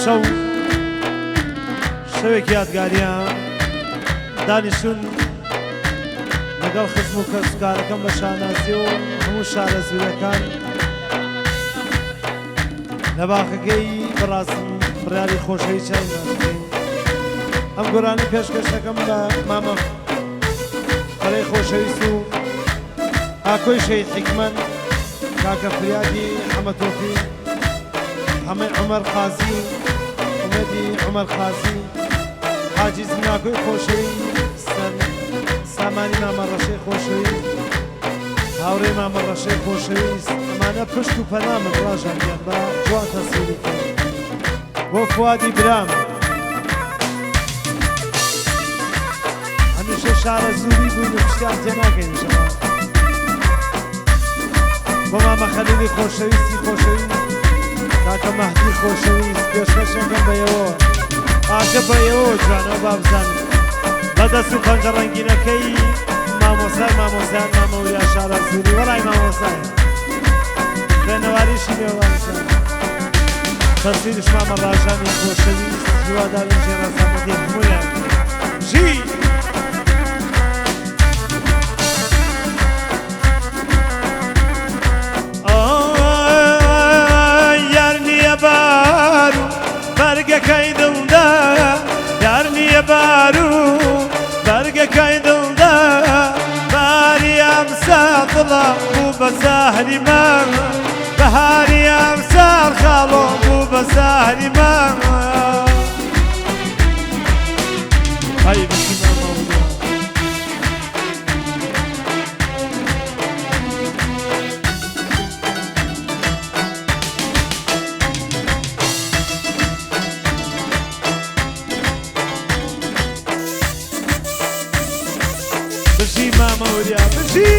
شەو شەوێکی یادگاریە دانیشتون لەگەڵ خزم و کەسوکارەکەم بە شانازی و هەموو شارە زوورەکان لە باخەکەی بڕاستم بڕیاری خۆشەوی چای ناسکەین. ئەم گۆرانی پێشکەشەکەم بە مامە خەڵەی خۆشەویست و ئاکۆی شەید حیکمەن، کاکە فریادی حەمەتۆفی، حەمەی عومەر قازی، ئومەدی عومەر قازی، حاجی زمناکۆی خۆشەوی، سامانی مامەڕەشەی خۆشەویست، هاوڕێی مامەڕەشەی خۆشەویست. ئەمانە پشت و پەنامن ڕاژانگیان بە جوان تەسویری کرد. بۆ فوادی برام هەمیشە شارە زووری بووین و پشتیان تێناکەین شەما. بۆ مامە خەلیلی خۆشەویستی خۆشەویست، کاکە مەهدی خۆشەویست، پێشکەشەکەم بەیەوە ئاکە بەیەوە جوانە با بزانن بەدەست و پەنجە ڕەنگینەکەی مامۆسای مامۆسایان مامەوریا شارە زووری. وەڵای مامۆسای خوێنەواریشی نێوانشان تەسویرش مامە ڕاژانی خۆشەویست، هیوادارم ژێڕەسەمەدی هەموویان ژی یار نییە بار و بەرگەکەی دڵدا، یار نییە بار و بەرگەکەی دڵدا، باری ئەمساڵ دڵە بوو بە زاهری من، بەهاری ئەمساڵ خاڵۆ بوو بە زاهری من. بژی مامەوریا بژی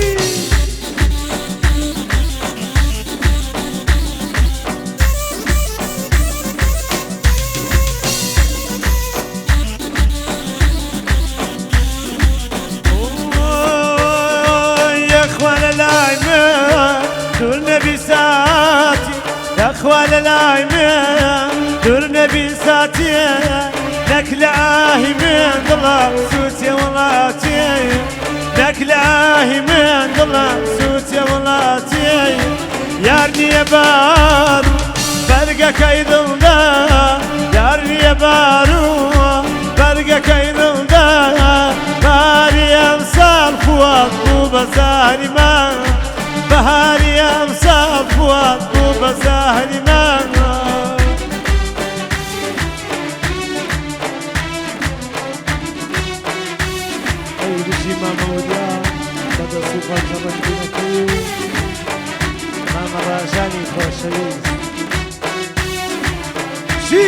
يخوى للاي من دور نبي ساتي لك لاهي من ضلا سوتي ولاتي، لك لاهي من ضلا سوتي ولاتي. يارني يا بارو برقة كيدلدا، يارني يا بارو برقة كيدلدا، باري امسال فوات وبزاري ما، بهاري امسال فوات وبزاري ما. اي بجي ماموريا بدا سوفا كبندينكي ماما راجاني خوشويست شي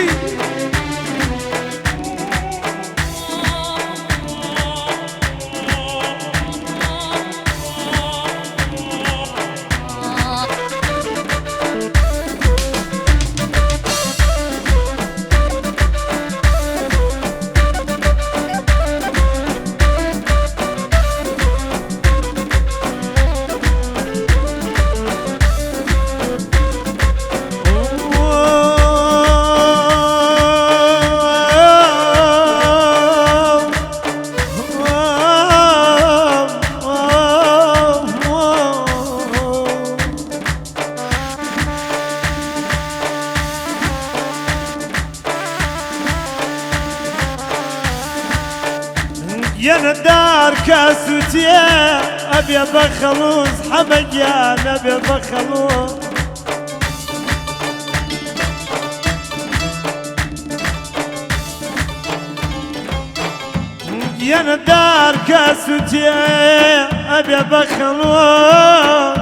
يندار كاسوتيا ابي بخلوص حمجان ابي بخلوص يندار كاسوتيا ابي بخلوص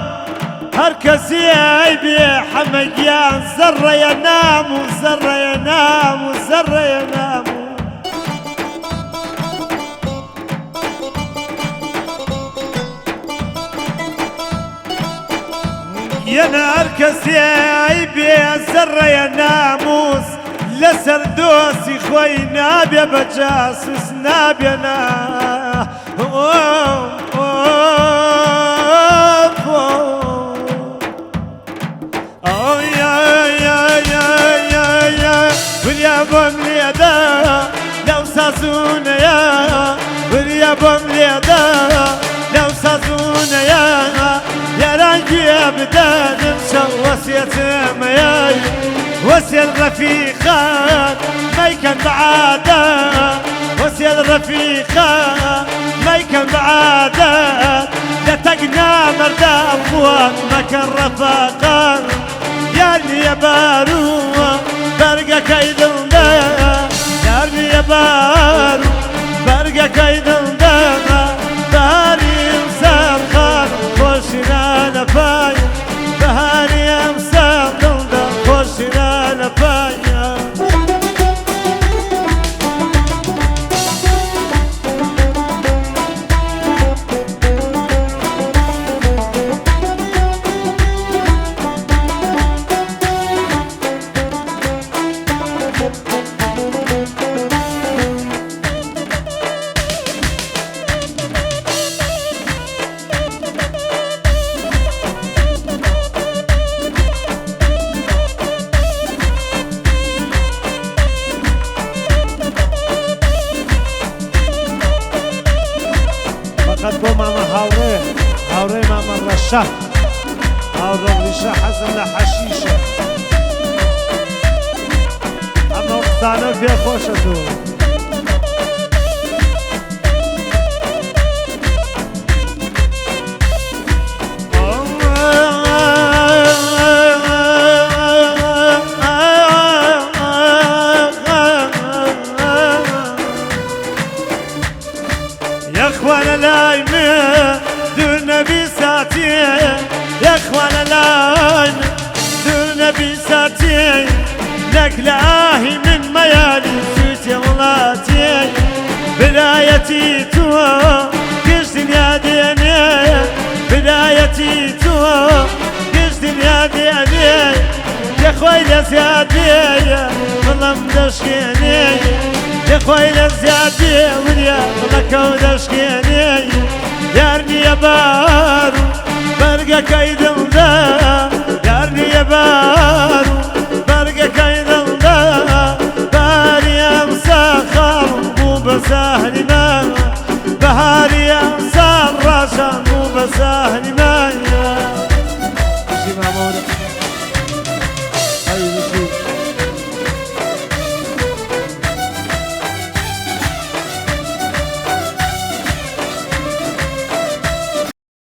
هركسي ابي حمجان زر ينام وزر ينام وزر ينام. يا نار كسياي بيزر يا ناموس لسر دوسي خوي نابيا بجاسوس نابيا نا يا دي بدان مشى وصية مياي وصي الرفيقات ما يكن بعادة وصي الرفيقات ما يكن بعادة لا تقنا مردا أبوان ما كان رفاقات يارني يا بارو برقة كيدن دا يارني يا بارو برقة كيدن دا بهاري مسار خان خوشنا نفاي بهاري مسار دا خوشنا نفاي فقط بو ماما هاوري ماما رشا هاوري رشا حسن لحشيشة اما وقتانا فيها خوشة دو يا اخوان لايمة دور نبي ساتي يا اخوان لايمة دور نبي ساتي لك لاهي من ميالي سوتي ولاتي بدايتي تو كش دنيا ديني بدايتي تو كش دنيا ديني يا خويا زيادي والله مدشكيني يا خويا زيادي وليا والله كودشكيني يارني يا بارو برقة كيدن دا يارني يا بارو برقة كيدن دا بهاري امسا خال مو بسهل ما بهاري امسا راشا مو بسهل ما شي مامورة